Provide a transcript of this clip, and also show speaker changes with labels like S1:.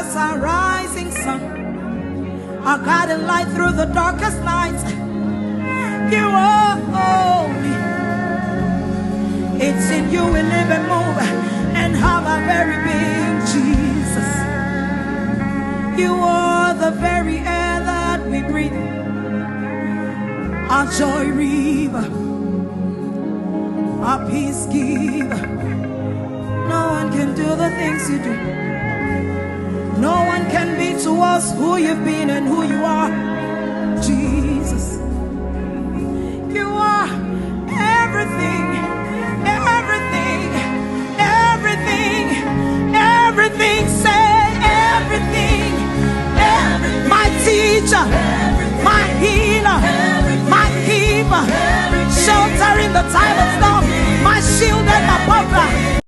S1: as our rising sun, our guiding light through the darkest nights. You are holy. It's in you we live and move and have our very being, Jesus. You are the very air that we breathe, our joy river, our peace giver. No one can do the things you do. No one can be to us who you've been and who you are, Jesus. You are everything, everything, everything, everything. Say everything, everything. My teacher, my healer, my keeper, shelter in the time of